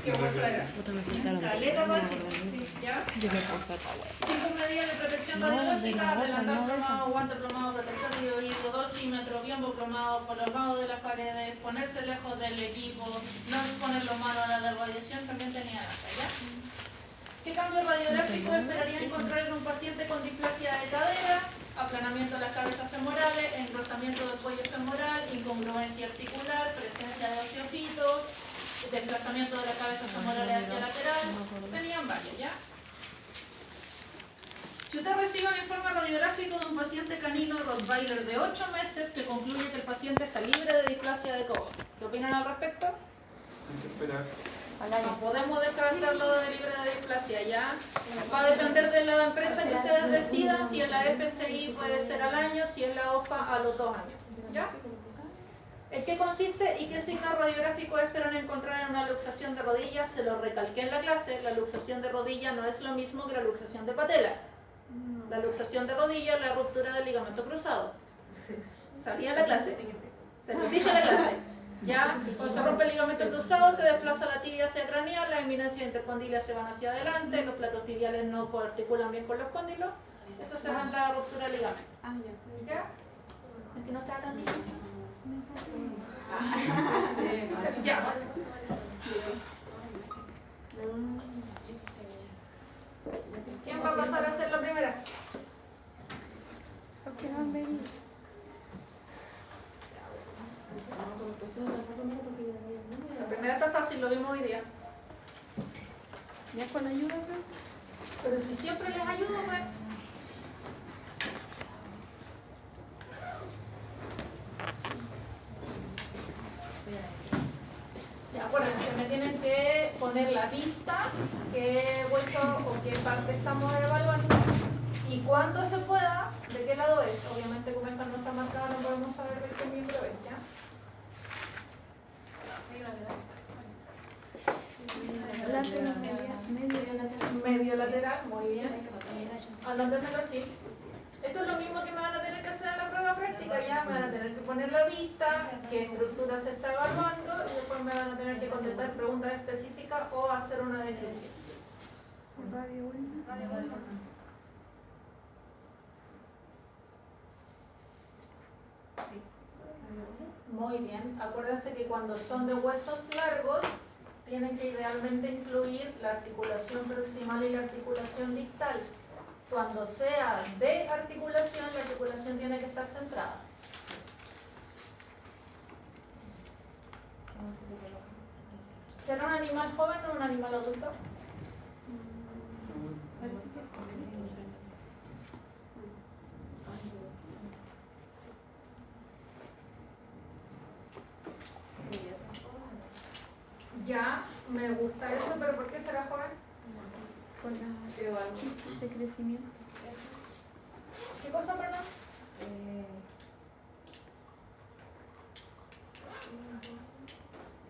¿Qué hueso era? Caleta básica, sí, ¿ya? 5 medidas de protección radiológica, adelantar plomado, guante plomado, protector de oído, dosímetro, biombo plomado, por los lados de las paredes, ponerse lejos del equipo, no exponer los manos a la radiación, también tenía data, ¿ya? ¿Qué cambio radiográfico esperaría encontrar en un paciente con displasia de cadera, aplanamiento de las cabezas femorales, engrosamiento del cuello femoral, incongruencia articular, presencia de osteofitos, desplazamiento de la cabeza femoral hacia lateral? Tenían varios, ¿ya? Si usted recibe un informe radiográfico de un paciente canino Rottweiler de 8 meses que concluye que el paciente está libre de displasia de codo, ¿qué opinan al respecto? Hay que esperar. No podemos descartarlo de libre de displasia, ¿ya? Va a depender de la empresa que ustedes decidan, si en la FCI puede ser al año, si en la OFA a los 2 años, ¿ya? ¿En qué consiste y qué signos radiográficos esperan encontrar en una luxación de rodilla? Se lo recalqué en la clase, la luxación de rodilla no es lo mismo que la luxación de patela. La luxación de rodilla es la ruptura del ligamento cruzado. Salía en la clase, se lo dije en la clase. Ya, cuando se rompe el ligamento cruzado, se desplaza la tibia hacia craneal, las eminencias intercondilas se van hacia adelante, los platos tibiales no articulan bien con los cóndilos, eso se llama la ruptura del ligamento. ¿Ya? ¿Es que no está tan difícil? Ya. ¿Quién va a pasar a hacer la primera? ¿Por qué no han venido? La primera está fácil, lo vimos hoy día. ¿Ya con ayuda, pues? Pero si siempre les ayudo, pues. Ya, acuérdense, me tienen que poner la vista, qué hueso o qué parte estamos evaluando y cuando se pueda, de qué lado es. Obviamente, como esta no está marcada, no podemos saber de qué miembro es, ¿ya? Medio lateral, muy bien. Anótenmelo así. Esto es lo mismo que me van a tener que hacer en la prueba práctica, ya me van a tener que poner la vista, qué estructura se está evaluando y después me van a tener que contestar preguntas específicas o hacer una descripción. Muy bien, acuérdense que cuando son de huesos largos tienen que idealmente incluir la articulación proximal y la articulación distal. Cuando sea de articulación, la articulación tiene que estar centrada. ¿Será un animal joven o un animal adulto? Ya, me gusta eso, pero ¿por qué será joven? Con la crisis de crecimiento. ¿Qué cosa, perdón?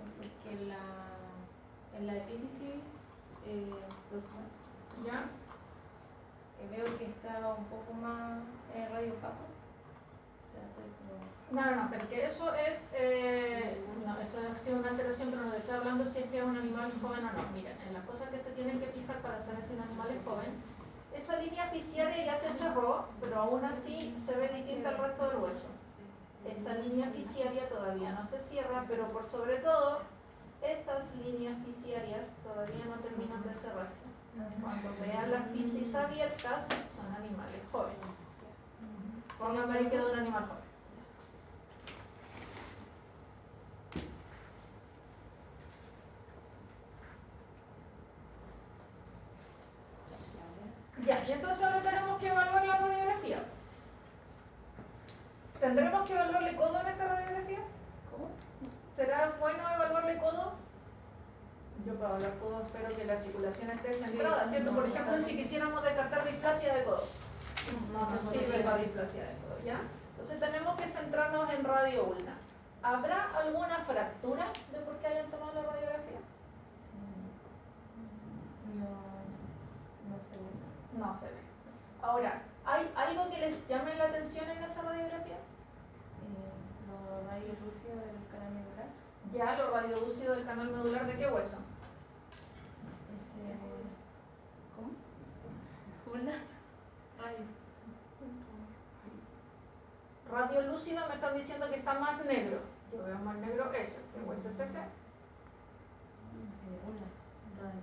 Porque en la epífisis proximal, ¿Ya? veo que está un poco más radiopaco. O sea, estoy como... No, porque eso es, no, eso ha sido una alteración, pero nos está hablando si es que es un animal joven o no. Miren, en las cosas que se tienen que fijar para saber si un animal es joven, esa línea fisiaria ya se cerró, pero aún así se ve distinta al resto del hueso. Esa línea fisiaria todavía no se cierra, pero por sobre todo, esas líneas fisiarias todavía no terminan de cerrarse. Cuando vean las fisis abiertas, son animales jóvenes. Pónganme ahí que de un animal joven. Ya, y entonces ahora tenemos que evaluar la radiografía. ¿Tendremos que evaluarle codo en esta radiografía? ¿Cómo? ¿Será bueno evaluarle codo? Yo para evaluar codo espero que la articulación esté centrada, ¿cierto? Por ejemplo, si quisiéramos descartar displasia de codo. No nos sirve para displasia de codo, ¿ya? Entonces tenemos que centrarnos en radio ulna. ¿Habrá alguna fractura de por qué hayan tomado la radiografía? No se ve. Ahora, ¿hay algo que les llame la atención en esa radiografía? Los radiolúcidos del canal medular. Ya, los radiolúcidos del canal medular, ¿de qué hueso? ¿Cómo? Radio lúcido me están diciendo que está más negro. Yo veo más negro ese, que es ese.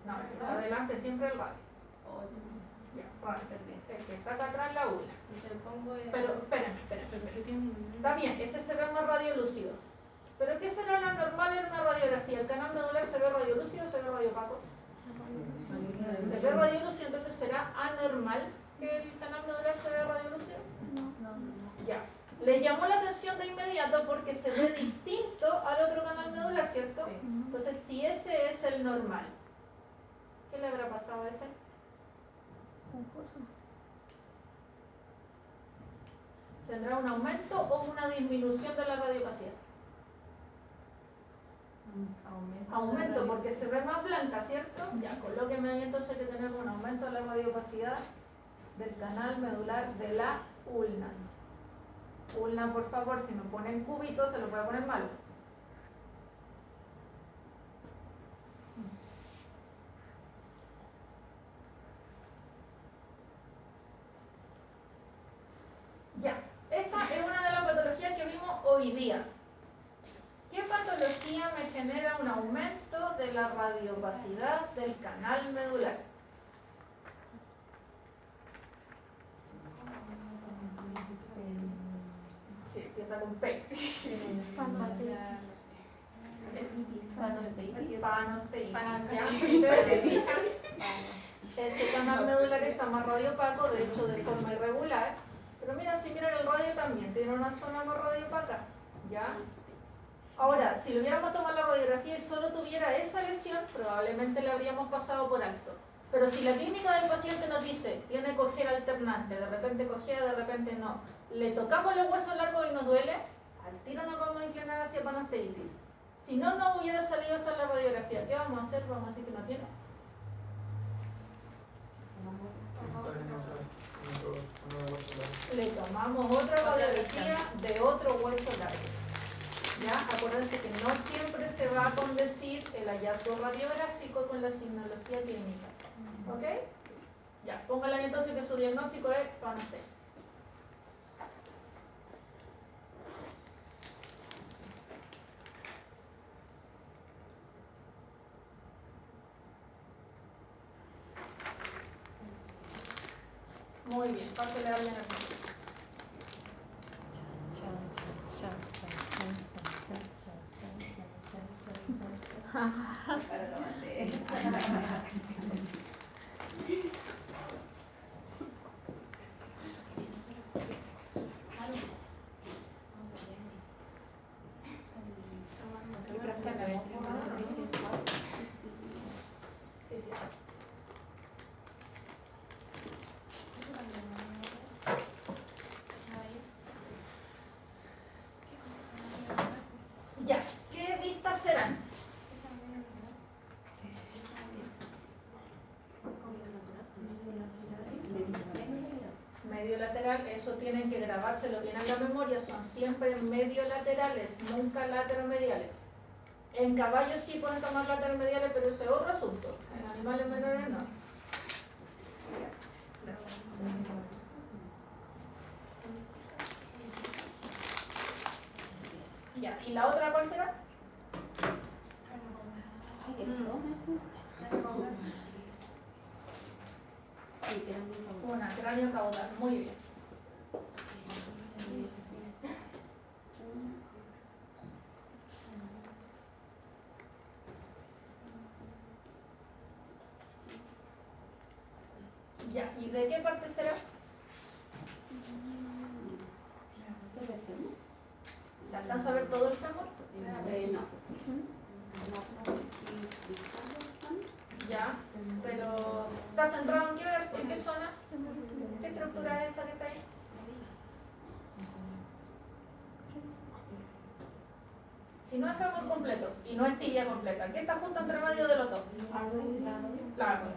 No, el que está adelante siempre el radio. Ya, radio. El que está acá atrás la ULA. Pero espérame. Está bien, ese se ve más radiolúcido. ¿Pero qué será lo normal en una radiografía? ¿El canal medular se ve radiolúcido o se ve radiopaco? Se ve radiolúcido, entonces ¿será anormal que el canal medular se vea radiolúcido? No. Ya. Les llamó la atención de inmediato porque se ve distinto al otro canal medular, ¿cierto? Sí. Entonces, si ese es el normal, ¿qué le habrá pasado a ese? ¿Tendrá un aumento o una disminución de la radiopacidad? Aumento, porque se ve más blanca, ¿cierto? Ya, colóqueme ahí entonces que tenemos un aumento de la radiopacidad del canal medular de la ulna. Ulna, por favor, si me ponen cúbito se lo voy a poner malo. Ya, esta es una de las patologías que vimos hoy día. ¿Qué patología me genera un aumento de la radiopacidad del canal medular? Sí, empieza con P. Panosteitis. Ese canal medular está más radiopaco, de hecho de forma irregular. Pero mira, si miran el radio también tiene una zona más radiopaca. ¿Ya? Ahora, si lo hubiéramos tomado la radiografía y solo tuviera esa lesión, probablemente le habríamos pasado por alto. Pero si la clínica del paciente nos dice, tiene cojera alternante, de repente cojea, de repente no, le tocamos los huesos largos y nos duele, al tiro nos vamos a inclinar hacia panosteitis. Si no hubiera salido hasta la radiografía, ¿qué vamos a hacer? Vamos a decir que no tiene. Le tomamos otra radiografía de otro hueso largo. ¿Ya? Acuérdense que no siempre se va a condecir el hallazgo radiográfico con la signología clínica. ¿Ok? Ya, póngale ahí entonces que su diagnóstico es panosteitis. Muy bien, pásale a alguien aquí. Ya, ¿qué vistas serán? Medio lateral, eso tienen que grabárselo bien en la memoria, son siempre medio laterales, nunca lateromediales. En caballos sí pueden tomar lateromediales, pero ese es otro asunto. En animales menores no. Ya, ¿y la otra cuál será? Una cráneo caudal, muy bien. Ya, ¿y de qué parte será? ¿Se alcanza a ver todo el fémur? Ya, pero ¿está centrado en qué zona? ¿Qué estructura es esa que está ahí? Si no es fémur completo y no es tibia completa, ¿qué está justo entre medio de los dos? La árbol.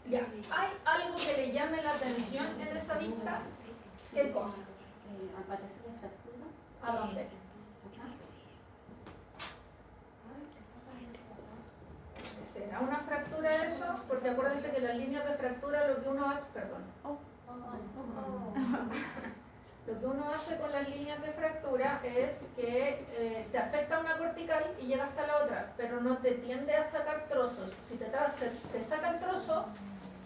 Ya, ¿hay algo que le llame la atención en esa vista? ¿Qué cosa? aparece de fractura. ¿A dónde? ¿Será una fractura eso? Porque acuérdense que las líneas de fractura lo que uno hace, perdón, lo que uno hace con las líneas de fractura es que te afecta una cortical y llega hasta la otra, pero no te tiende a sacar trozos. Si te saca el trozo,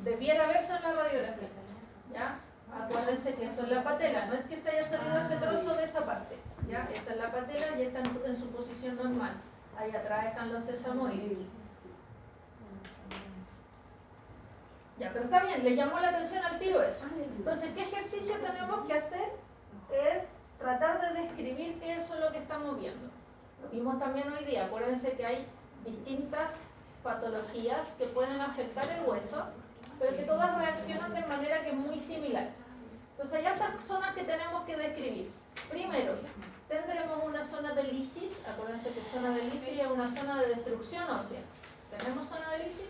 debiera verse en la radiografía. ¿Ya? Acuérdense que eso es la patela, no es que se haya salido ese trozo de esa parte. ¿Ya? Esa es la patela y está en su posición normal. Ahí atrás están los sesamoides. Ya, pero está bien, le llamó la atención al tiro eso. Entonces, ¿qué ejercicio tenemos que hacer? Es tratar de describir qué es lo que estamos viendo. Lo vimos también hoy día. Acuérdense que hay distintas patologías que pueden afectar el hueso, pero que todas reaccionan de manera que es muy similar. Entonces, hay estas zonas que tenemos que describir. Primero, tendremos una zona de lisis. Acuérdense que zona de lisis es una zona de destrucción ósea. ¿Tenemos zona de lisis?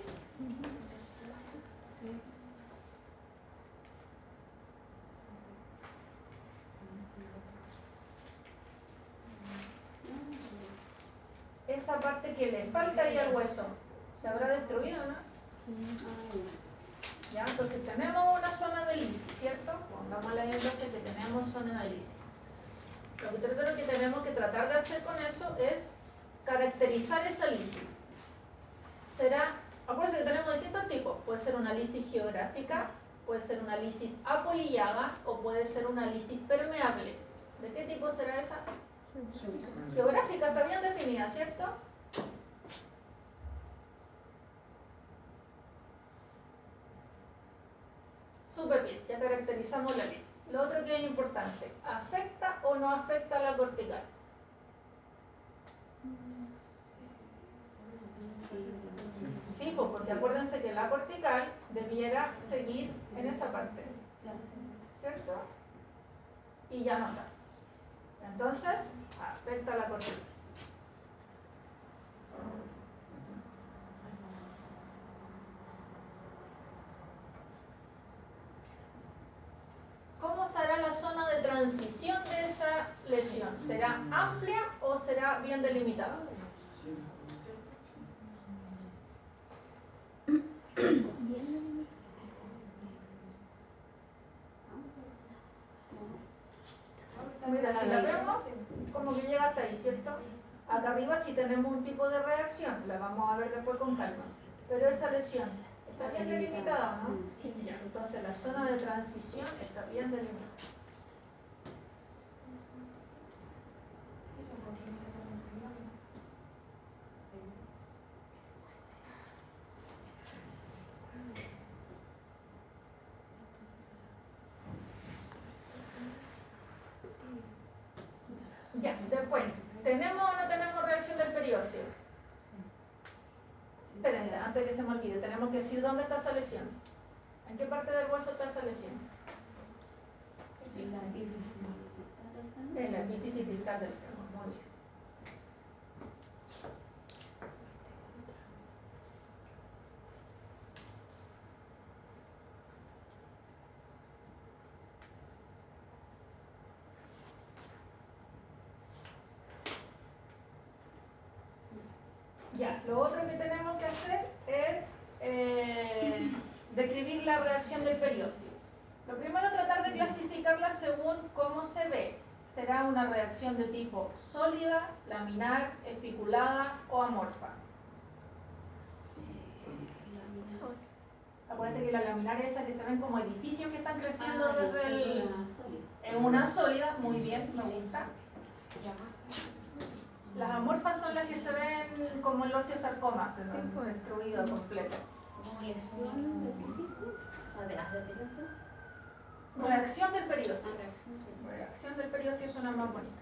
Esa parte que le falta ahí al hueso, ¿se habrá destruido, no? Ya, entonces tenemos una zona de lisis, ¿cierto? Pongámosle ahí entonces que tenemos zona de lisis. Lo que tenemos que tratar de hacer con eso es caracterizar esa lisis. Acuérdense que tenemos distintos tipos. Puede ser una lisis geográfica, puede ser una lisis apolillada o puede ser una lisis permeable. ¿De qué tipo será esa? Geográfica, está bien definida, ¿cierto? Súper bien, ya caracterizamos la lisis. Lo otro que es importante, ¿afecta o no afecta a la cortical? Sí, pues porque acuérdense que la cortical debiera seguir en esa parte, ¿cierto? Y ya no está. Entonces, afecta a la cortical. ¿Cómo estará la zona de transición de esa lesión? ¿Será amplia o será bien delimitada? Mira, si la vemos, como que llega hasta ahí, ¿cierto? Acá arriba sí tenemos un tipo de reacción, la vamos a ver después con calma. Pero esa lesión, ¿está bien delimitada o no? Sí, ya. Entonces la zona de transición está bien delimitada. Ya, después, ¿tenemos o no tenemos reacción del periósteo? Espérense, antes que se me olvide, tenemos que decir dónde está esa lesión. ¿En qué parte del hueso está esa lesión? En la epífisis distal del fémur, muy bien. Ya, lo otro que tenemos que hacer es describir la reacción del periósteo. Lo primero, tratar de clasificarla según cómo se ve. Será una reacción de tipo sólida, laminar, espiculada o amorfa. Acuérdate que la laminar es esa que se ven como edificios que están creciendo desde el... Es una sólida, muy bien, me gusta. Las amorfas son las que se ven como el osteosarcoma, destruido completo. ¿Como lesión de epífisis? O sea, de las de periósteo. Reacción del periósteo. Reacción. Reacción del periósteo suena más bonita.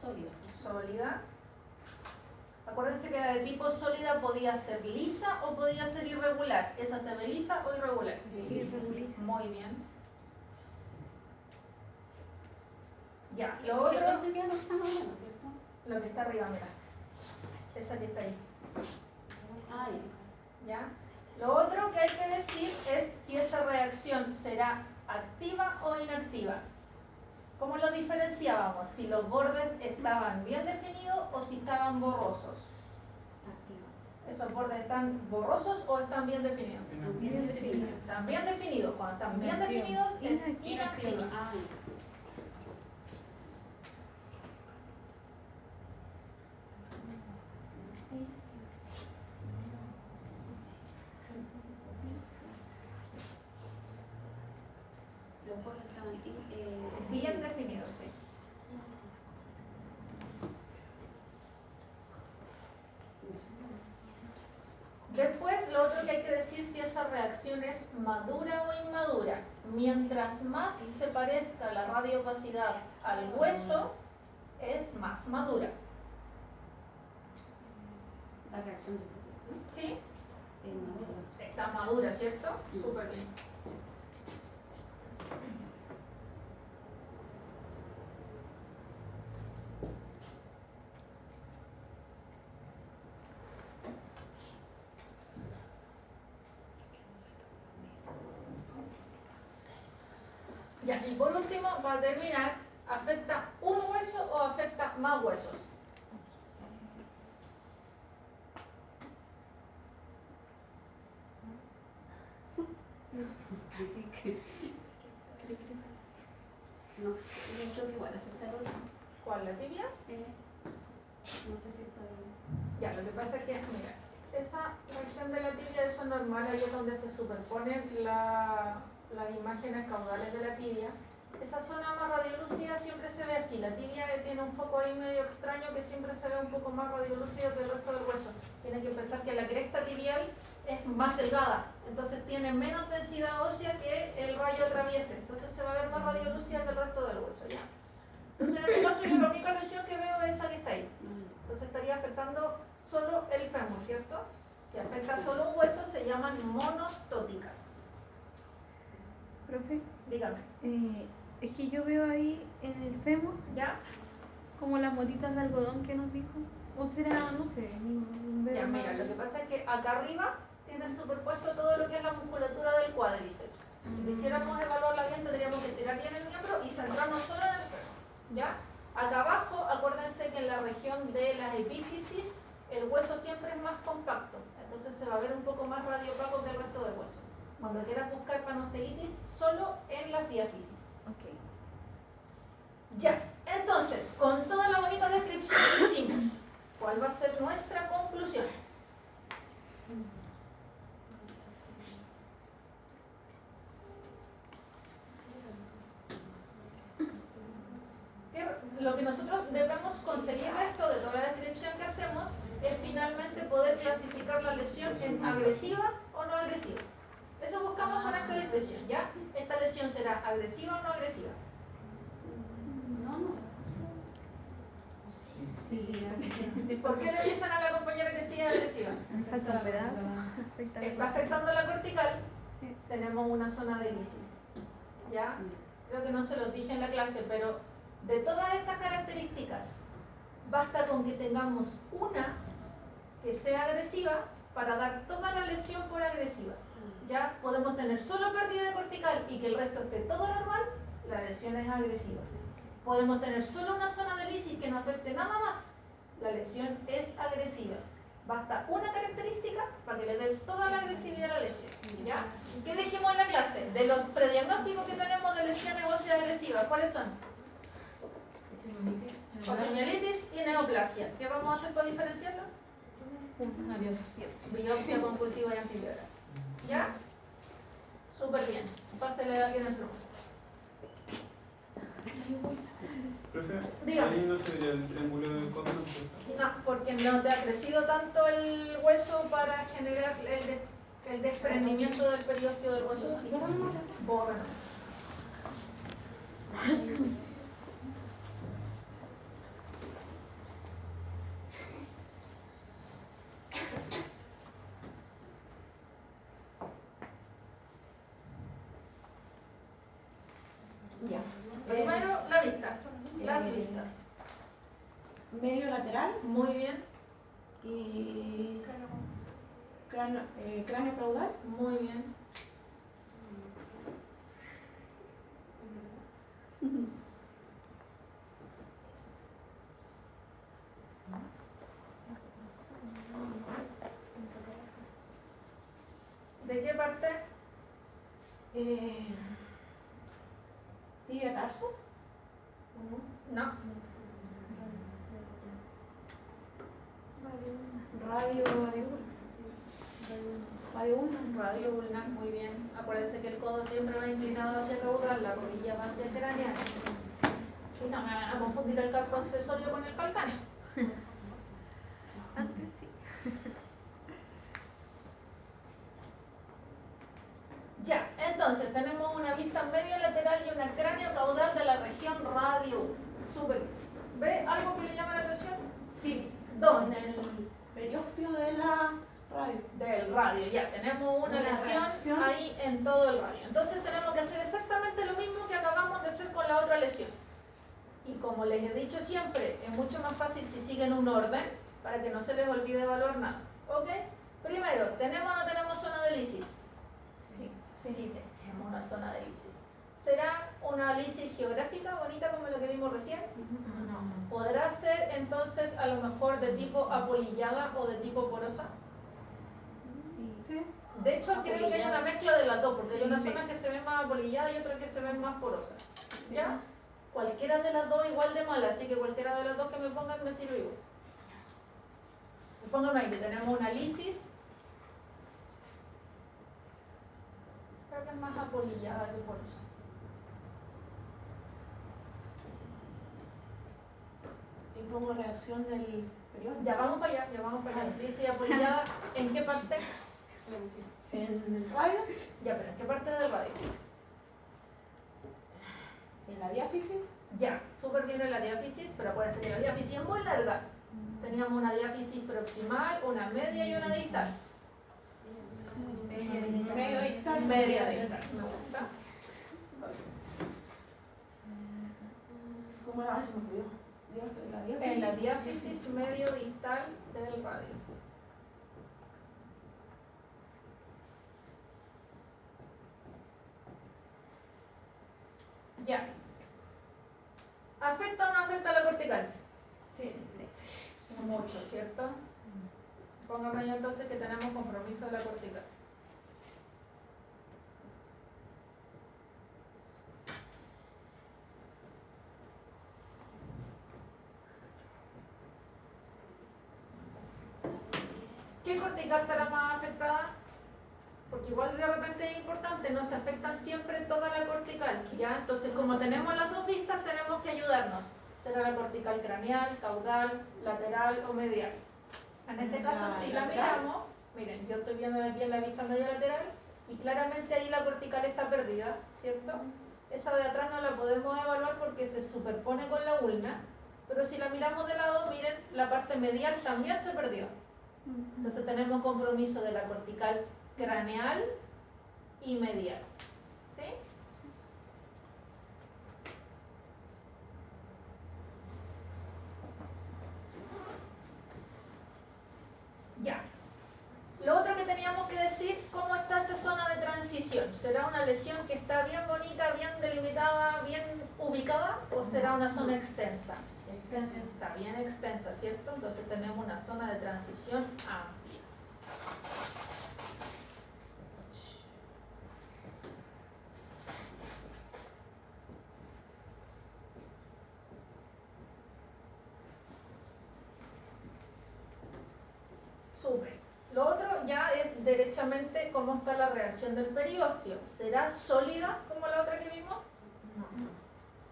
Sólido. Sólida. Acuérdense que la de tipo sólida podía ser lisa o podía ser irregular. ¿Esa se ve lisa o irregular? Muy bien. Ya, lo otro... Eso ya lo estamos hablando, ¿cierto? Lo que está arriba, mira. esa que está ahí. Ay, ¿Ya? Lo otro que hay que decir es si esa reacción será activa o inactiva. ¿Cómo lo diferenciábamos? Si los bordes estaban bien definidos o si estaban borrosos. activa. ¿Esos bordes están borrosos o están bien definidos? Bien definida. Están bien definidos. Cuando están bien Inactivo. definidos es Inactiva. inactiva. Ay. Los bordes estaban Bien definidos, sí. Después, lo otro que hay que decir si esa reacción es madura o inmadura. Mientras más se parezca la radioopacidad al hueso, es más madura. La reacción ¿Sí? de madura. Está madura, ¿cierto? Súper bien. Ya, y por último, para terminar, ¿afecta un hueso o afecta más huesos? No sé, yo creo que igual afecta al otro. ¿Cuál, la tibia? No sé si está bien. Ya, lo que pasa es que, mira, esa región de la tibia, eso es normal, ahí es donde se superponen las imágenes caudales de la tibia. Esa zona más radiolúcida siempre se ve así, la tibia tiene un foco ahí medio extraño que siempre se ve un poco más radiolúcido que el resto del hueso. Tienen que pensar que la cresta tibial es más delgada, entonces tiene menos densidad ósea que el rayo atraviese, entonces se va a ver más radiolúcida que el resto del hueso, ¿ya? Entonces en este caso yo la única lesión que veo es esa que está ahí. Entonces estaría afectando solo el fémur, ¿cierto? Si afecta solo un hueso se llaman monostóticas. Profe, Dígame, es que yo veo ahí en el fémur ¿ya? como las motitas de algodón que nos dijo. O será, no sé, veo Ya, más- mira, lo que pasa es que acá arriba tiene superpuesto todo lo que es la musculatura del cuádriceps. Si quisiéramos evaluarla bien, tendríamos que tirar bien el miembro y centrarnos solo en el fémur, ¿ya? Acá abajo, acuérdense que en la región de las epífisis, el hueso siempre es más compacto, entonces se va a ver un poco más radiopaco que el resto del hueso. Cuando quieras buscar panosteitis, solo en las diáfisis. Ok. Ya, entonces, con toda la bonita descripción que hicimos, ¿cuál va a ser nuestra conclusión? Lo que nosotros debemos conseguir de esto, de toda la descripción que hacemos, es finalmente poder clasificar la lesión en agresiva o no agresiva. Eso buscamos con esta descripción, ¿ya? ¿Esta lesión será agresiva o no agresiva? No, no. Sí, ¿Por qué le dicen a la compañera que sí es agresiva? Me falta un pedazo. Afecta Está la- afectando la cortical, Sí. tenemos una zona de lisis, ¿ya? Creo que no se los dije en la clase, pero de todas estas características, basta con que tengamos una que sea agresiva para dar toda la lesión por agresiva. Ya podemos tener solo pérdida de cortical y que el resto esté todo normal, la lesión es agresiva. Podemos tener solo una zona de lisis que no afecte nada más, la lesión es agresiva. Basta una característica para que le dé toda la agresividad a la lesión. ¿Ya? ¿Qué dijimos en la clase? De los prediagnósticos que tenemos de lesiones óseas agresivas, ¿cuáles son? Otomielitis y neoplasia. ¿Qué vamos a hacer para diferenciarlo? Biopsia con cultivo y antiviral. ¿Ya? Súper bien. Pásale a alguien el flujo. Profe, Dígame. ahí no sería el triángulo de Cotton. No, porque no te ha crecido tanto el hueso para generar el desprendimiento del periósteo del hueso sónico. Bórralo. Ya. Primero la vista. Las vistas. Medio lateral, Muy bien. y cráneo caudal. Muy bien. ¿De qué parte? Tibia tarso. No. Radio ulna. Radio ulnar, muy bien. Acuérdense que el codo siempre va inclinado hacia caudal, la rodilla va hacia craneal. Y no me van a confundir el carpo accesorio con el calcáneo. Antes sí. Ya, entonces tenemos una vista media lateral y una cráneo caudal de la región radio. Súper. ¿Ve algo que le llama la atención? Sí, ¿Dónde? en el periósteo de la radio. Del radio, ya tenemos una Una lesión reacción. ahí en todo el radio. Entonces tenemos que hacer exactamente lo mismo que acabamos de hacer con la otra lesión. Y como les he dicho siempre, es mucho más fácil si siguen un orden para que no se les olvide evaluar nada. ¿Ok? Primero, ¿tenemos o no tenemos zona de lisis? Sí. Sí, tenemos una zona de lisis. ¿Será una lisis geográfica bonita como lo que vimos recién? No. ¿Podrá ser entonces a lo mejor de tipo apolillada o de tipo porosa? Sí. De hecho, creo que hay una mezcla de las dos, porque hay una Sí. zona que se ve más apolillada y otra que se ve más porosa. Sí. ¿Ya? Cualquiera de las dos igual de mala, así que cualquiera de las dos que me pongan me sirve igual. Póngame ahí que tenemos una lisis. Creo que es más apolillada que porosa. Y pongo reacción del periósteo. Ya vamos para allá, ya vamos para allá. Lisis apolillada, ¿en qué parte? En el radio, Ya, pero ¿en qué parte del radio? en la diáfisis. Ya, súper bien en la diáfisis, pero acuérdense que la diáfisis es muy larga. Teníamos una diáfisis proximal, una media y una distal. Medio distal. Media distal, me gusta. ¿Cómo era? Se me olvidó. La diáfisis. En la diáfisis medio distal del radio. Ya. ¿Afecta o no afecta a la cortical? Sí. Mucho, ¿cierto? Póngame ya entonces que tenemos compromiso de la cortical. ¿Qué cortical será más afectada? Porque igual de repente es importante, no se afecta siempre toda la cortical, ¿ya? Entonces, como tenemos las dos vistas, tenemos que ayudarnos. ¿Será la cortical craneal, caudal, lateral o medial? En este caso, si la miramos, miren, yo estoy viendo aquí en la vista media lateral y claramente ahí la cortical está perdida, ¿cierto? Esa de atrás no la podemos evaluar porque se superpone con la ulna, pero si la miramos de lado, miren, la parte medial también se perdió. Entonces tenemos compromiso de la cortical craneal y medial. ¿Sí? Ya. Lo otro que teníamos que decir, ¿cómo está esa zona de transición? ¿Será una lesión que está bien bonita, bien delimitada, bien ubicada o será una zona extensa? Está bien extensa, ¿cierto? Entonces tenemos una zona de transición amplia. Súper. Lo otro ya es derechamente cómo está la reacción del periósteo. ¿Será sólida como la otra que vimos? No.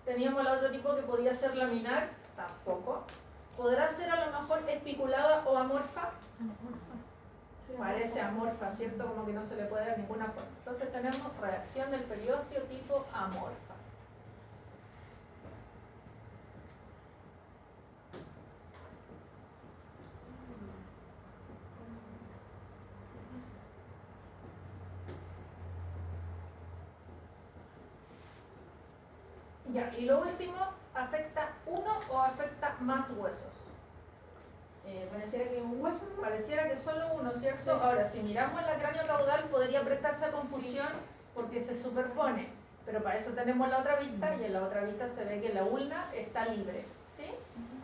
Teníamos el otro tipo que podía ser laminar, tampoco. ¿Podrá ser a lo mejor espiculada o amorfa? Parece amorfa, ¿cierto? Como que no se le puede dar ninguna forma. Entonces tenemos reacción del periósteo tipo amorfa. Ya, y lo último, ¿afecta uno o afecta más huesos? Pareciera que es un hueso. Pareciera que solo uno, ¿cierto? Ahora, si miramos la cráneo caudal podría prestarse a confusión porque se superpone, pero para eso tenemos la otra vista y en la otra vista se ve que la ulna está libre, ¿sí?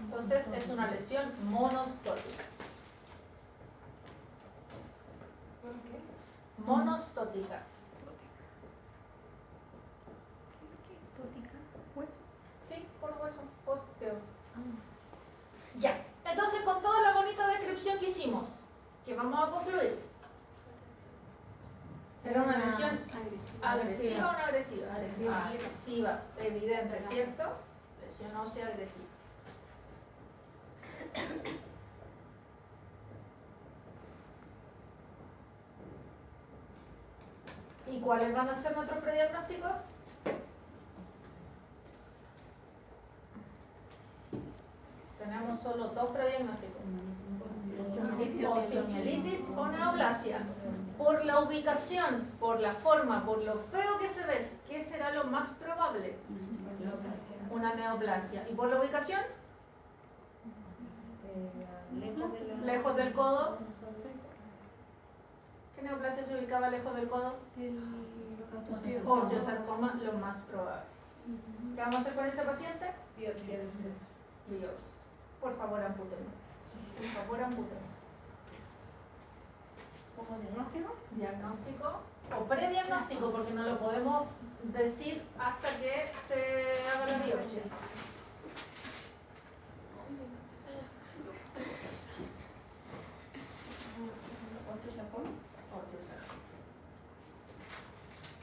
Entonces es una lesión monostótica. Monostótica. Tótica, hueso. Sí, por hueso, osteo. Ya, entonces con toda la bonita descripción que hicimos, que vamos a concluir, ¿será una lesión agresiva o no agresiva? Agresiva, evidente, ¿cierto? Lesión ósea agresiva. ¿Y cuáles van a ser nuestros prediagnósticos? Tenemos solo dos prediagnósticos. Osteomielitis o neoplasia. Por la ubicación, por la forma, por lo feo que se ve, ¿qué será lo más probable? Una neoplasia. ¿Y por la ubicación? Lejos del codo. ¿Qué neoplasia se ubicaba lejos del codo? Osteosarcoma, lo más probable. ¿Qué vamos a hacer con ese paciente? Biopsia. Por favor, ampútenlo. Por favor, ampútenlo. ¿Como diagnóstico? Diagnóstico o prediagnóstico, porque no lo podemos decir hasta que se haga la biopsia.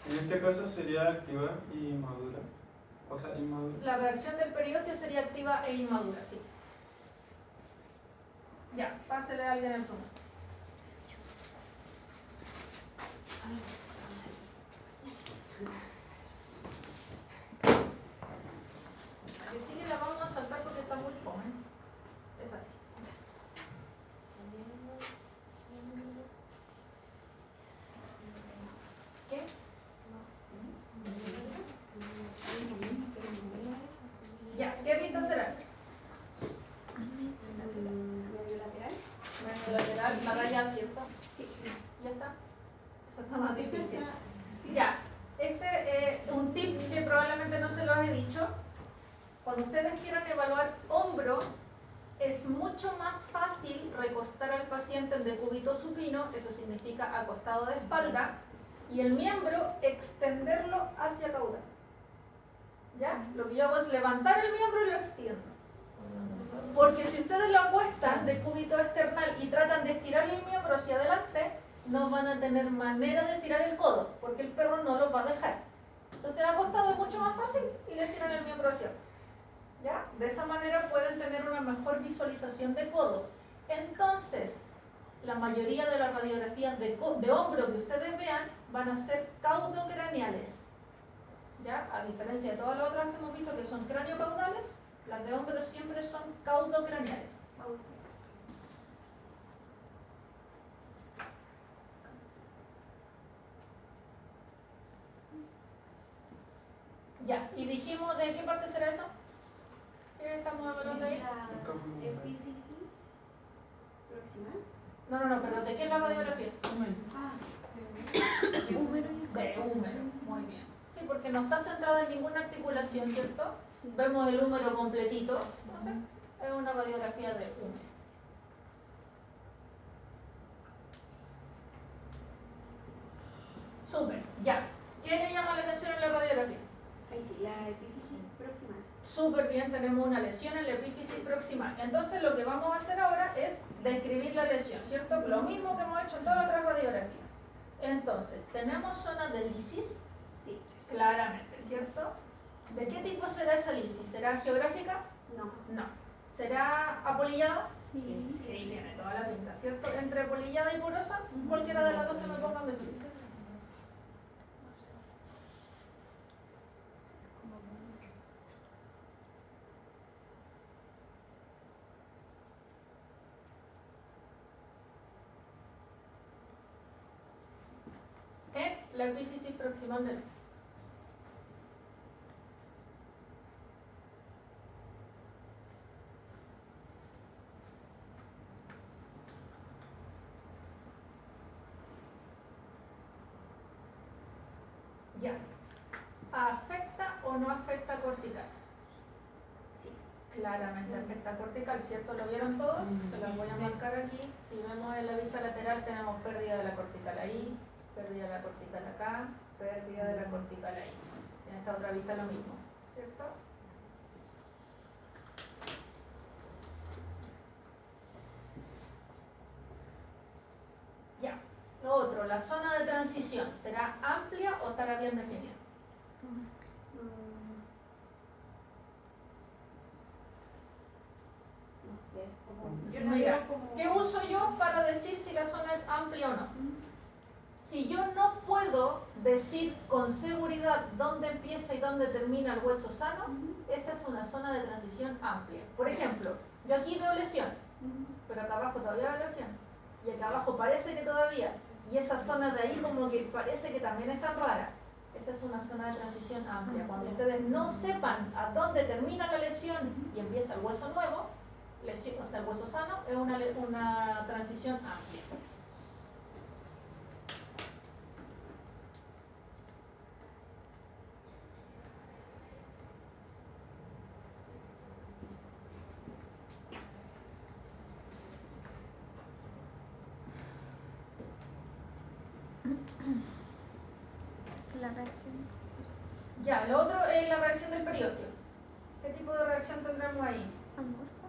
En este caso sería activa y inmadura. O sea, inmadura. La reacción del periósteo sería activa e inmadura, sí. Ya, pásele a alguien el turno. Que sigue la vamos a saltar porque está muy fome. Es así. ¿Qué? Ya, ¿qué vista será? Medio lateral, la raya, ¿cierto? Sí. ¿Ya está? Eso está más difícil. Ya, este es un tip que probablemente no se los he dicho. Cuando ustedes quieran evaluar hombro, es mucho más fácil recostar al paciente en decúbito supino, eso significa acostado de espalda, y el miembro extenderlo hacia caudal. ¿Ya? Lo que yo hago es levantar el miembro y lo extiendo. Porque si ustedes lo acuestan de cúbito external y tratan de estirar el miembro hacia adelante, no van a tener manera de estirar el codo, porque el perro no lo va a dejar. Entonces acostado es mucho más fácil y le estiran el miembro hacia abajo. ¿Ya? De esa manera pueden tener una mejor visualización de codo. Entonces, la mayoría de las radiografías de hombro que ustedes vean van a ser caudocraneales. ¿Ya? A diferencia de todas las otras que hemos visto que son craniocaudales, las de hombro siempre son caudocraneales. Ya, y dijimos de qué parte será eso. ¿Qué estamos hablando ahí? Epífisis proximal. No, pero ¿de qué es la radiografía? De húmero y De húmero, muy bien. Sí, porque no está centrada en ninguna articulación, ¿cierto? Vemos el húmero completito, entonces es una radiografía de húmero. Súper, ya. ¿Qué le llama la atención en la radiografía? Ahí sí, la epífisis proximal. Súper bien, tenemos una lesión en la epífisis proximal. Entonces lo que vamos a hacer ahora es describir la lesión, ¿cierto? Lo mismo que hemos hecho en todas las otras radiografías. Entonces, ¿tenemos zona de lisis? Sí. Claramente, ¿cierto? ¿De qué tipo será esa lisis? ¿Será geográfica? No. No. ¿Será apolillada? Sí. Sí, tiene toda la pinta, ¿cierto? Entre apolillada y porosa, cualquiera de las dos que me pongan me sirve. En la epífisis proximal del ojo. ¿afecta o no afecta cortical? Sí, claramente afecta cortical, ¿cierto? ¿Lo vieron todos? Se las voy a marcar aquí. Si vemos en la vista lateral tenemos pérdida de la cortical ahí, pérdida de la cortical acá, pérdida de la cortical ahí. En esta otra vista lo mismo, ¿cierto? Ya. Lo otro, la zona de transición, ¿será amplia o estará bien definida? No sé, como... Yo no Mira, digo como- ¿qué uso yo para decir si la zona es amplia o no? Si yo no puedo decir con seguridad dónde empieza y dónde termina el hueso sano, esa es una zona de transición amplia. Por ejemplo, yo aquí veo lesión, pero acá abajo todavía veo lesión. Y acá abajo parece que todavía. Y esa zona de ahí como que parece que también está rara. Esa es una zona de transición amplia. Cuando ustedes no sepan a dónde termina la lesión y empieza el hueso nuevo, lesión, o sea, el hueso sano, es una transición amplia. La reacción. Ya, lo otro es la reacción del periósteo. ¿Qué tipo de reacción tendremos ahí? Amorfa.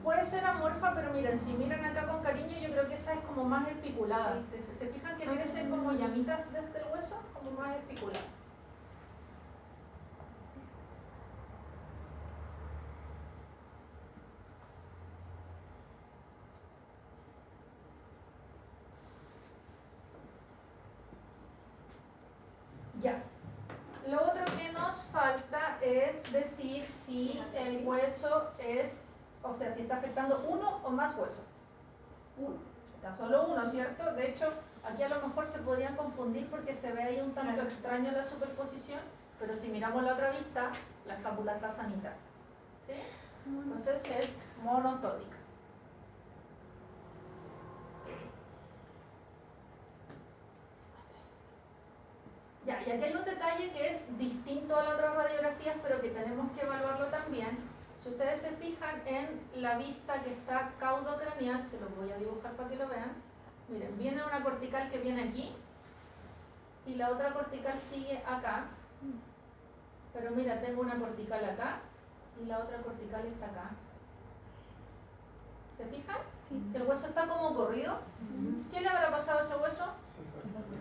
Puede ser amorfa, pero miren, si miran acá con cariño, yo creo que esa es como más espiculada. ¿Se fijan que crecen como llamitas desde el hueso? Como más espiculada. Ya. Lo otro que nos falta es decir si el hueso es, o sea, si está afectando uno o más huesos. Uno. Está solo uno, ¿cierto? De hecho, aquí a lo mejor se podrían confundir porque se ve ahí un tanto extraño la superposición, pero si miramos la otra vista, la escápula está sanita. ¿Sí? Entonces es monotódica. Ya, y aquí hay un detalle que es distinto a las otras radiografías, pero que tenemos que evaluarlo también. Si ustedes se fijan en la vista que está caudocraneal, se los voy a dibujar para que lo vean. Miren, viene una cortical que viene aquí y la otra cortical sigue acá. Pero mira, tengo una cortical acá y la otra cortical está acá. ¿Se fijan? Que el hueso está como corrido. ¿Qué le habrá pasado a ese hueso?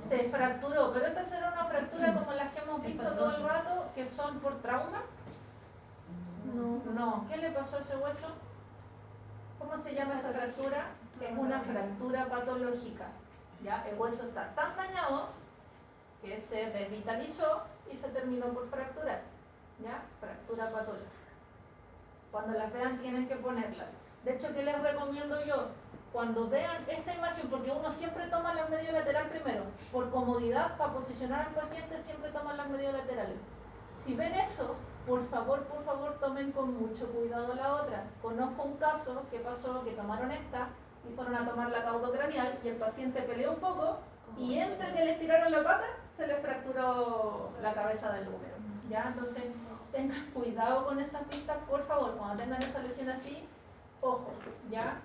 Se fracturó, pero esta será una fractura como las que hemos visto todo el rato, que son por trauma. No, ¿qué le pasó a ese hueso? ¿Cómo se llama esa fractura? Es una fractura patológica. ¿Ya? El hueso está tan dañado que se desvitalizó y se terminó por fracturar. ¿Ya? Fractura patológica. Cuando las vean tienen que ponerlas. De hecho, ¿qué les recomiendo yo? Cuando vean esta imagen, porque uno siempre toma las medio lateral primero, por comodidad, para posicionar al paciente siempre toman las medio laterales. Si ven eso, por favor, tomen con mucho cuidado la otra. Conozco un caso que pasó, que tomaron esta y fueron a tomar la caudocraneal y el paciente peleó un poco y entre que le tiraron la pata, se le fracturó la cabeza del húmero. ¿Ya? Entonces, tengan cuidado con esas pistas, por favor, cuando tengan esa lesión así, ojo, ¿ya?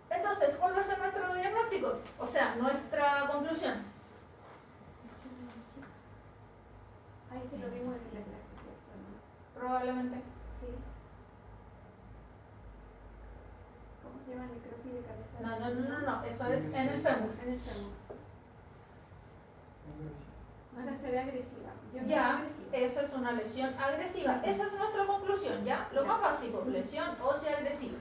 Entonces, ¿cuál va a ser nuestro diagnóstico? O sea, nuestra conclusión. Ahí te lo vimos en la clase, ¿cierto? ¿No? Probablemente. Sí. ¿Cómo se llama? Necrosis de cabeza. No, eso es en el fémur. En el fémur. O sea, se ve agresiva. Yo no veo Ya, agresiva. eso es una lesión agresiva. Esa es nuestra conclusión, ¿ya? Lo más básico, lesión ósea agresiva.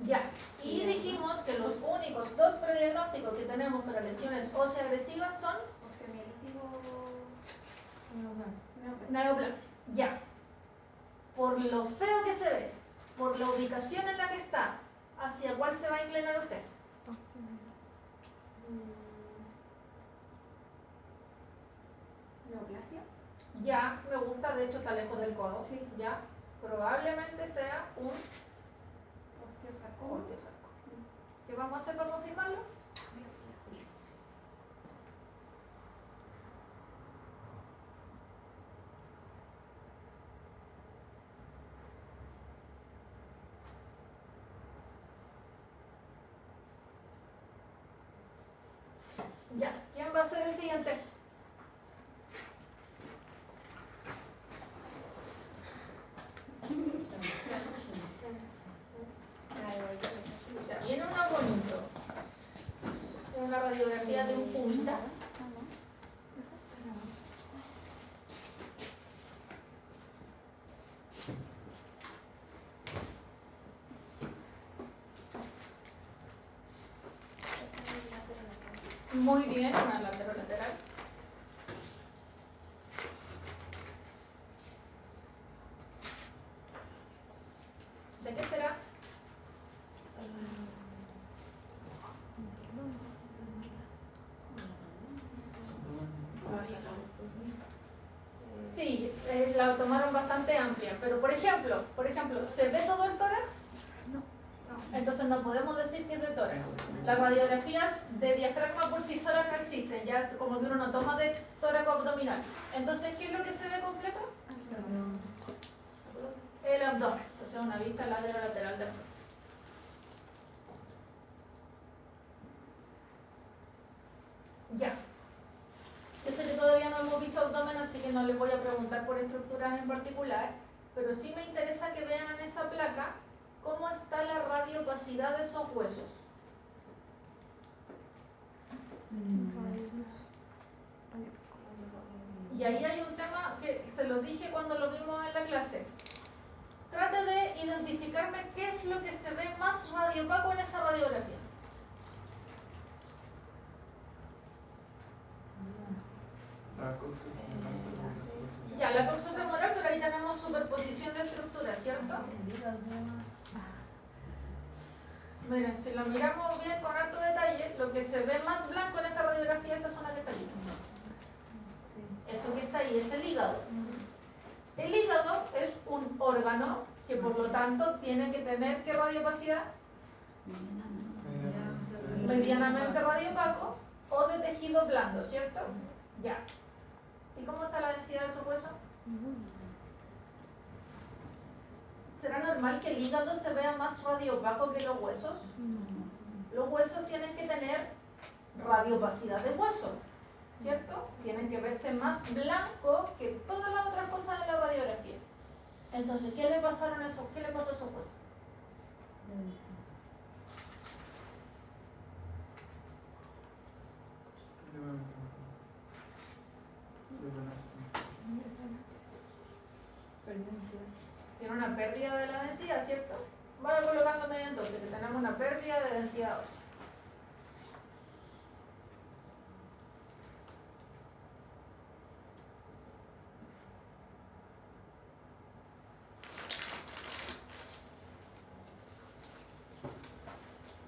Ya, y dijimos que los únicos dos prediagnósticos que tenemos para lesiones óseas agresivas son Osteomielítico. neoplasia. Ya. Por lo feo que se ve, por la ubicación en la que está, ¿hacia cuál se va a inclinar usted? Neoplasia. Ya, me gusta, de hecho está lejos del codo. Sí. Ya. Probablemente sea un Osteosarcoma. osteosarcoma. ¿Qué vamos a hacer para confirmarlo? Ya, ¿quién va a ser el siguiente? Ya, viene uno bonito. Una radiografía de un pumita. Muy bien, una lateral. ¿De qué será? Sí, la tomaron bastante amplia, pero por ejemplo, ¿se ve todo el tórax? No. Entonces no podemos decir que es de tórax. Las radiografías de diafragma por sí solas no existen, ya como que uno no toma de tórax abdominal. Entonces, ¿qué es lo que se ve completo? El abdomen, o sea, una vista lateral del abdomen. Ya. Yo sé que todavía no hemos visto abdomen, así que no les voy a preguntar por estructuras en particular, pero sí me interesa que vean en esa placa cómo está la radiopacidad de esos huesos. Y ahí hay un tema que se los dije cuando lo vimos en la clase. Trate de identificarme qué es lo que se ve más radiopaco en esa radiografía. Ya, la coxofemoral, pero ahí tenemos superposición de estructuras, ¿cierto? Miren, si lo miramos bien con alto detalle, lo que se ve más blanco en esta radiografía es esta zona que está ahí. Eso que está ahí es el hígado. El hígado es un órgano que por lo tanto tiene que tener ¿qué radiopacidad? Medianamente radiopaco o de tejido blando, ¿cierto? Ya. ¿Y cómo está la densidad de su hueso? ¿Será normal que el hígado se vea más radiopaco que los huesos? Los huesos tienen que tener radiopacidad de hueso, ¿cierto? Tienen que verse más blanco que todas las otras cosas de la radiografía. Entonces, ¿qué le pasó a esos huesos? Tiene una pérdida de la densidad, ¿cierto? Voy a colocarlo medio entonces, que tenemos una pérdida de densidad ósea.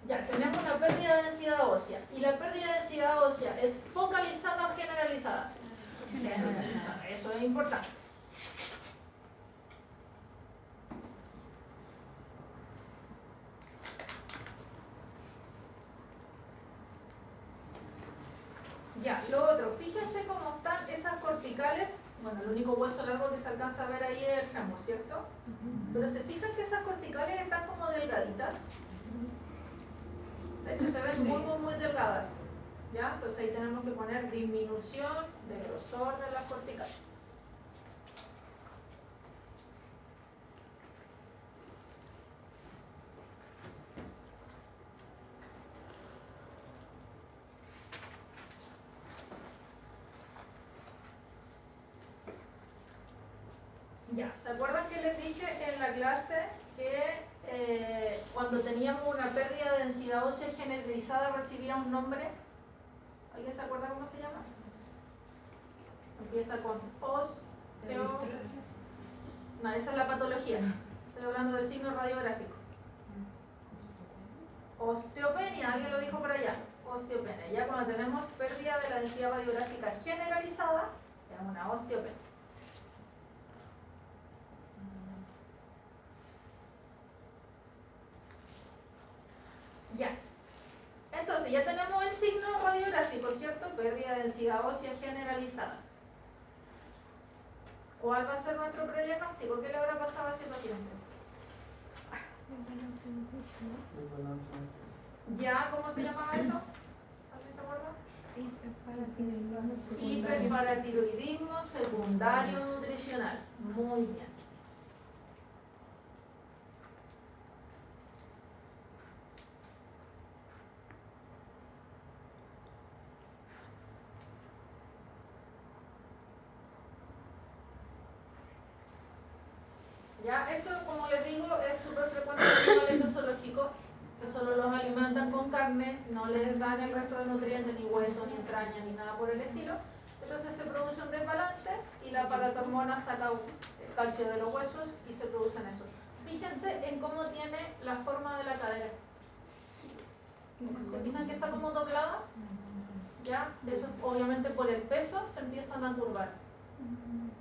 Ya, tenemos una pérdida de densidad ósea. ¿Y la pérdida de densidad ósea es focalizada o generalizada? Generalizada, eso es importante. Ya, lo otro, fíjense cómo están esas corticales. Bueno, el único hueso largo que se alcanza a ver ahí es el fémur, ¿cierto? Pero se fijan que esas corticales están como delgaditas. De hecho, se ven muy delgadas. ¿Ya? Entonces ahí tenemos que poner disminución del grosor de las corticales. Ya, ¿se acuerdan que les dije en la clase que cuando teníamos una pérdida de densidad ósea generalizada recibía un nombre? ¿Alguien se acuerda cómo se llama? Empieza con osteo... No, esa es la patología. Estoy hablando del signo radiográfico. Osteopenia, alguien lo dijo por allá. Osteopenia. Ya cuando tenemos pérdida de la densidad radiográfica generalizada, tenemos una osteopenia. Entonces ya tenemos el signo radiográfico, ¿cierto? Pérdida de densidad ósea generalizada. ¿Cuál va a ser nuestro prediagnóstico? ¿Qué le habrá pasado a ese paciente? ¿Ya? ¿Cómo se llamaba eso? ¿Alguien se acuerda? Hiperparatiroidismo secundario nutricional. Muy bien. Ya, esto como les digo es súper frecuente en los animales zoológicos que solo los alimentan con carne, no les dan el resto de nutrientes, ni hueso, ni entraña, ni nada por el estilo. Entonces se produce un desbalance y la paratormona saca el calcio de los huesos y se producen esos. Fíjense en cómo tiene la forma de la cadera. ¿Se fijan que está como doblada? ¿Ya? Eso obviamente por el peso se empiezan a curvar.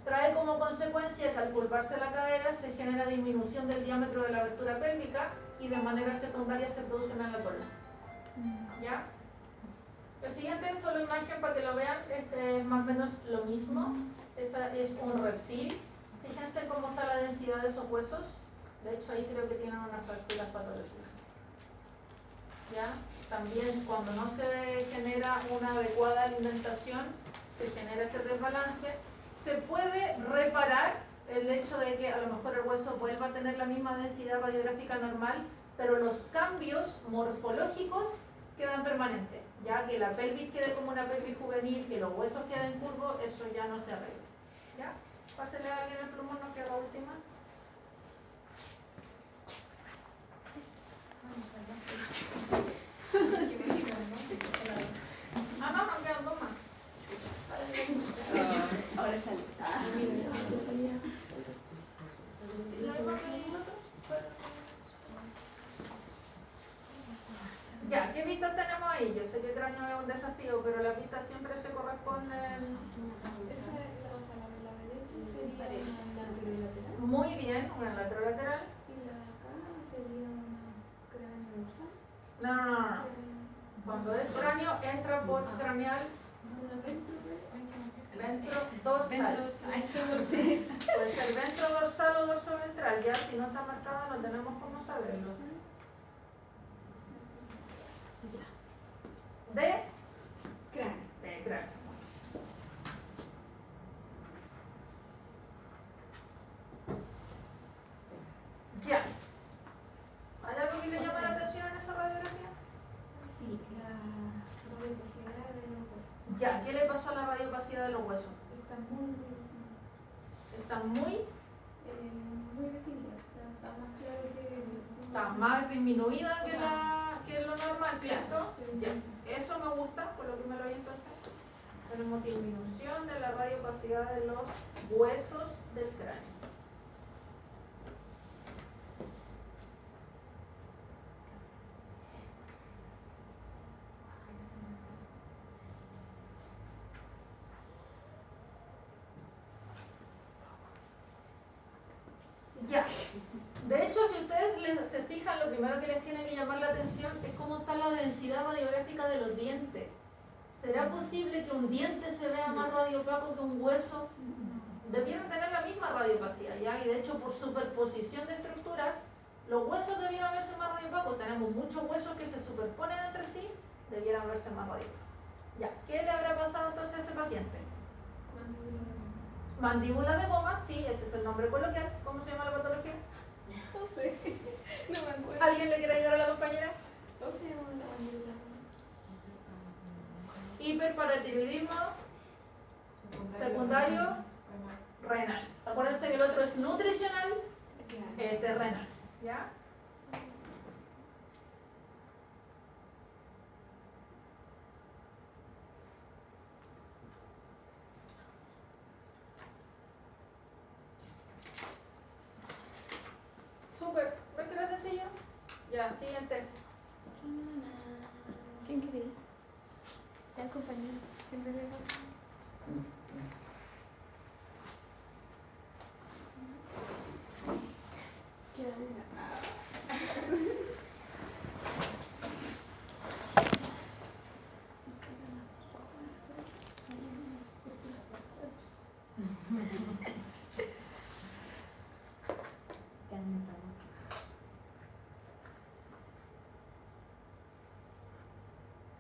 Trae como consecuencia que al curvarse la cadera se genera disminución del diámetro de la abertura pélvica y de manera secundaria se producen en la cola. ¿Ya? El siguiente es solo imagen para que lo vean, es más o menos lo mismo. Esa es un reptil. Fíjense cómo está la densidad de esos huesos. De hecho ahí creo que tienen unas fracturas patológicas. ¿Ya? También cuando no se genera una adecuada alimentación, se genera este desbalance. Se puede reparar el hecho de que a lo mejor el hueso vuelva a tener la misma densidad radiográfica normal, pero los cambios morfológicos quedan permanentes, ya que la pelvis quede como una pelvis juvenil, que los huesos queden curvos, eso ya no se arregla. ¿Ya? Pásele a alguien el plumón, no queda última. Ah, no, no quedan dos más. Ahora sale. Ya, ¿qué vistas tenemos ahí? Yo sé que el cráneo es un desafío, pero las vistas siempre se corresponden. Muy bien, una lateral. No, no, no, no. Cuando es cráneo, entra por craneal ventro dorsal. Puede ser ventro dorsal o dorso ventral, ya si no está marcado no tenemos cómo saberlo. De cráneo. De cráneo. Ya. ¿Hay algo que le llama la atención en esa radiografía? Sí, la radiopacidad de los huesos. Ya, ¿qué le pasó a la radiopacidad de los huesos? Está muy definida, o sea, está más claro que... está más disminuida que lo normal, ¿cierto? Claro, sí. Ya, eso me gusta, por lo que me lo oí entonces. Tenemos disminución de la radiopacidad de los huesos del cráneo. Ya. De hecho, si ustedes se fijan, lo primero que les tiene que llamar la atención es cómo está la densidad radiográfica de los dientes. ¿Será posible que un diente se vea más radiopaco que un hueso? Debieran tener la misma radiopacidad, ¿ya? Y de hecho, por superposición de estructuras, los huesos debieran verse más radiopacos. Tenemos muchos huesos que se superponen entre sí, debieran verse más radiopacos. Ya, ¿qué le habrá pasado entonces a ese paciente? Mandíbula de goma, sí, ese es el nombre coloquial. ¿Cómo se llama la patología? No sé, no me acuerdo. ¿Alguien le quiere ayudar a la compañera? ¿Cómo se llama la mandíbula? Hiperparatiroidismo secundario renal. Acuérdense que el otro es nutricional, este es renal. ¿Ya? Súper. ¿Ves que era sencillo? Ya, siguiente. ¿Quién quiere ir? El compañero. Siempre me pasa.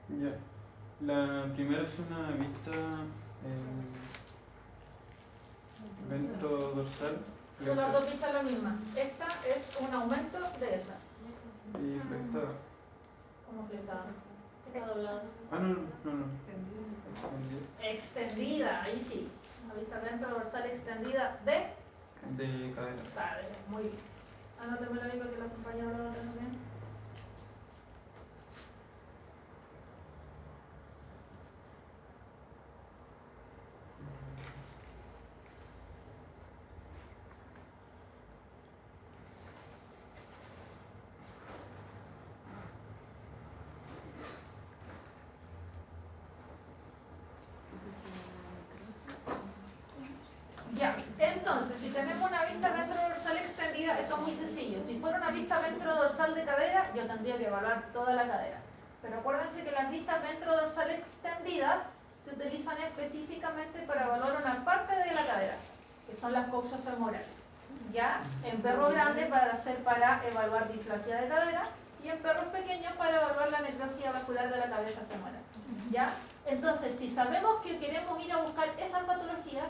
Ya. La primera es una vista ventrodorsal Son las dos vistas la misma. Esta es un aumento de esa. y flectada. Como fletada. ¿Qué está doblado? Ah, no. Extendida. Extendida, ahí sí. Una vista ventrodorsal extendida de De cadera. cadera. Muy bien. Anótemela ahí para que los compañeros lo noten también. Ya, entonces, si tenemos una vista ventrodorsal extendida, esto es muy sencillo. Si fuera una vista ventrodorsal de cadera, yo tendría que evaluar toda la cadera. Pero acuérdense que las vistas ventrodorsal extendidas se utilizan específicamente para evaluar una parte de la cadera, que son las coxofemorales. Ya, en perros grandes para evaluar displasia de cadera y en perros pequeños para evaluar la necrosis vascular de la cabeza femoral. ¿Ya? Entonces, si sabemos que queremos ir a buscar esas patologías,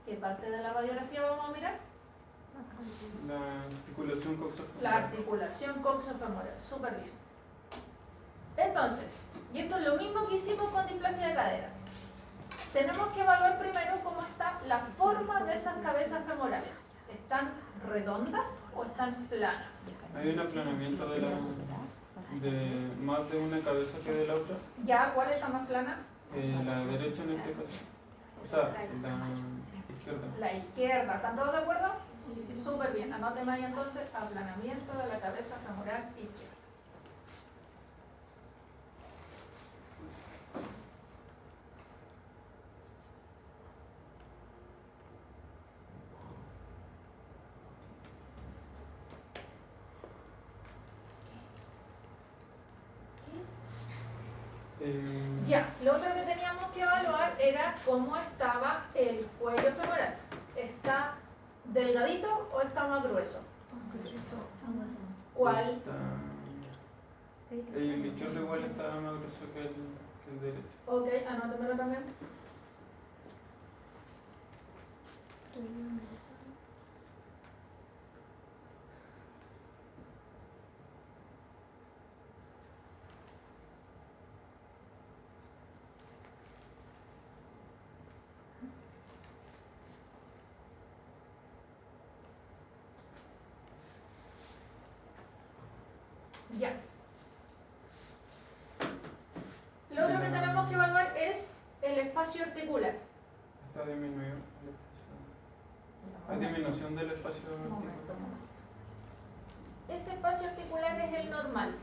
¿qué parte de la radiografía vamos a mirar? La articulación coxofemoral. La articulación coxofemoral, súper bien. Entonces, y esto es lo mismo que hicimos con displasia de cadera. Tenemos que evaluar primero cómo está la forma de esas cabezas femorales. ¿Están redondas o están planas? Hay un aplanamiento de más de una cabeza que de la otra. ¿Ya? ¿Cuál está más plana? La derecha en este caso. O sea, la izquierda. La izquierda. ¿Están todos de acuerdo? Súper bien. Anótenme ahí entonces aplanamiento de la cabeza femoral izquierda. Ya, lo otro que teníamos que evaluar era cómo estaba el cuello femoral. ¿Está delgadito o está más grueso? ¿Cuál? El izquierdo igual está más grueso que el derecho. Ok, anótemelo también. Ya. Lo otro que tenemos que evaluar es el espacio articular. Está disminuido el espacio. Hay disminución del espacio articular. Ese espacio articular es el normal.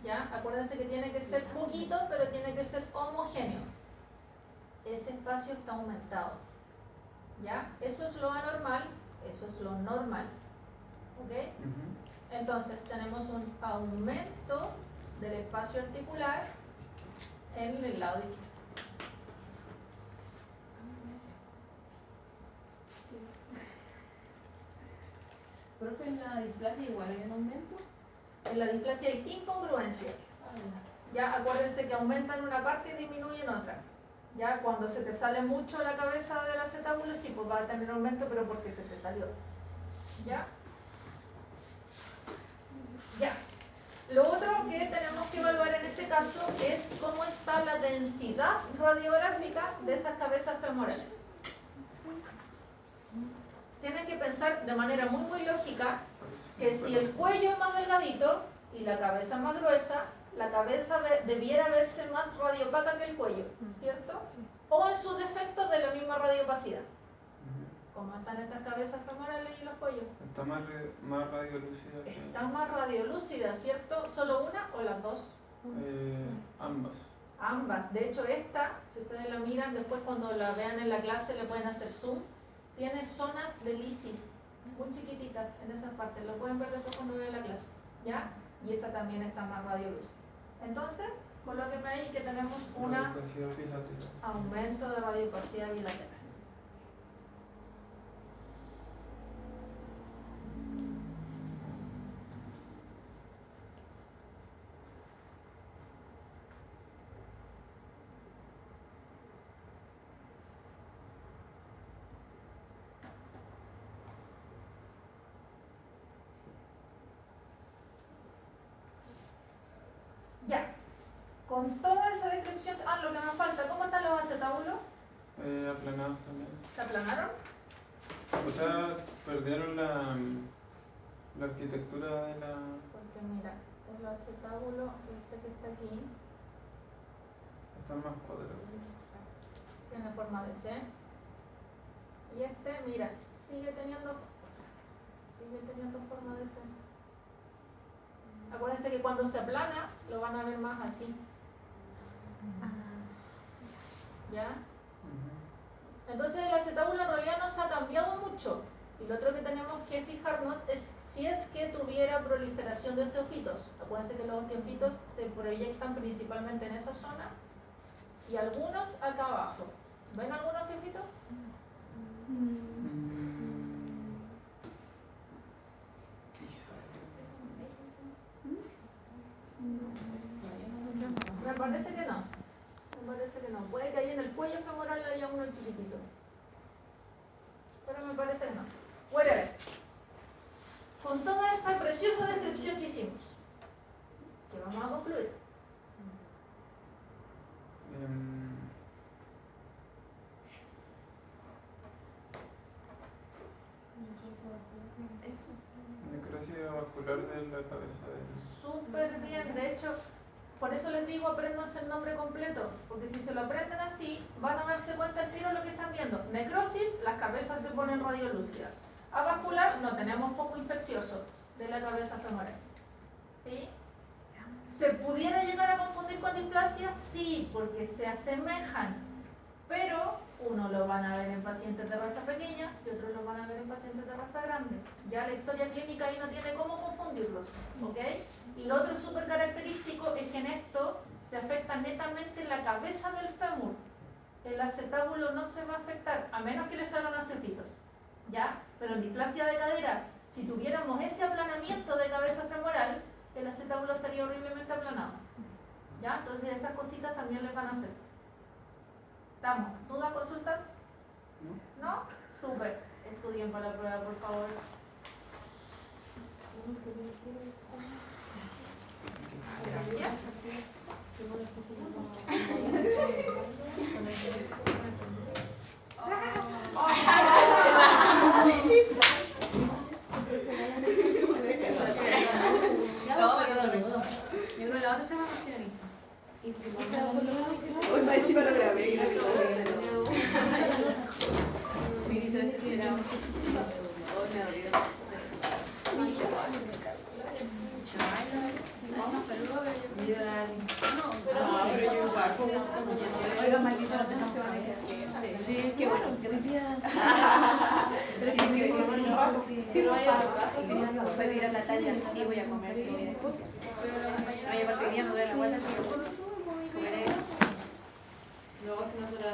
¿Ya? Acuérdense que tiene que ser poquito, pero tiene que ser homogéneo. Ese espacio está aumentado. ¿Ya? Eso es lo anormal, eso es lo normal. ¿Ok? Entonces tenemos un aumento del espacio articular en el lado izquierdo. Profe, en la displasia igual hay un aumento. En la displasia hay incongruencia. Ya acuérdense que aumenta en una parte y disminuye en otra. Ya cuando se te sale mucho la cabeza del acetábulo, sí, pues va a tener aumento, pero porque se te salió. ¿Ya? Ya. Lo otro que tenemos que evaluar en este caso es cómo está la densidad radiográfica de esas cabezas femorales. Tienen que pensar de manera muy lógica que si el cuello es más delgadito y la cabeza más gruesa, la cabeza debiera verse más radiopaca que el cuello, ¿cierto? O en su defecto de la misma radiopacidad. ¿Cómo están estas cabezas femorales y los cuellos? Está más radiolúcida. Está más radiolúcida, ¿cierto? ¿Solo una o las dos? Ambas. Ambas. De hecho, esta, si ustedes la miran, después cuando la vean en la clase le pueden hacer zoom. Tiene zonas de lisis muy chiquititas en esas partes. Lo pueden ver después cuando vean la clase. ¿Ya? Y esa también está más radiolúcida. Entonces, colóquenme ahí que tenemos un Radiopacidad bilateral. aumento de radiopacidad bilateral. con toda esa descripción, lo que nos falta, ¿cómo están los acetábulos? Aplanados también. ¿Se aplanaron? O sea, perdieron la arquitectura de la... Porque mira, el acetábulo, este que está aquí, Están más cuadrados. tiene forma de C. Y este, mira, sigue teniendo forma de C. Acuérdense que cuando se aplana, lo van a ver más así. ¿Ya? Ujú. Entonces el acetábulo en realidad no se ha cambiado mucho. Y lo otro que tenemos que fijarnos es si es que tuviera proliferación de osteofitos. Acuérdense que los osteofitos se proyectan principalmente en esa zona y algunos acá abajo. ¿Ven algún osteofito? Me parece que no. Puede que ahí en el cuello femoral haya uno chiquitito. Pero me parece que no. Whatever. Con toda esta preciosa descripción que hicimos, que vamos a concluir. Necrosis vascular de la cabeza del... Súper bien, de hecho, por eso les digo apréndanse el nombre completo, porque si se lo aprenden así, van a darse cuenta al tiro de lo que están viendo. Necrosis, las cabezas se ponen radiolúcidas. Avascular, no tenemos foco infeccioso de la cabeza femoral. ¿Sí? ¿Se pudiera llegar a confundir con displasia? Sí, porque se asemejan, pero uno lo van a ver en pacientes de raza pequeña y otro lo van a ver en pacientes de raza grande. Ya la historia clínica ahí no tiene cómo confundirlos, ¿ok? Y lo otro súper característico es que en esto se afecta netamente la cabeza del fémur. El acetábulo no se va a afectar, a menos que le salgan osteofitos, ¿ya? Pero en displasia de cadera, si tuviéramos ese aplanamiento de cabeza femoral, el acetábulo estaría horriblemente aplanado, ¿ya? Entonces esas cositas también les van a hacer. ¿Estamos? ¿Dudas, consultas? ¿No? Súper. Estudien para la prueba, por favor. Gracias. Yo creo que la otra semana va a ser ahorita. Hoy más encima lo grabé y lo Oiga, maldito, la persona que va a leer. Sí, qué bueno. Que hoy día... Si no hay otro caso, no pedir a Natalia, sí voy a comer. Oye, aparte hoy día me duele la guardia, así que comeré. Luego si no dura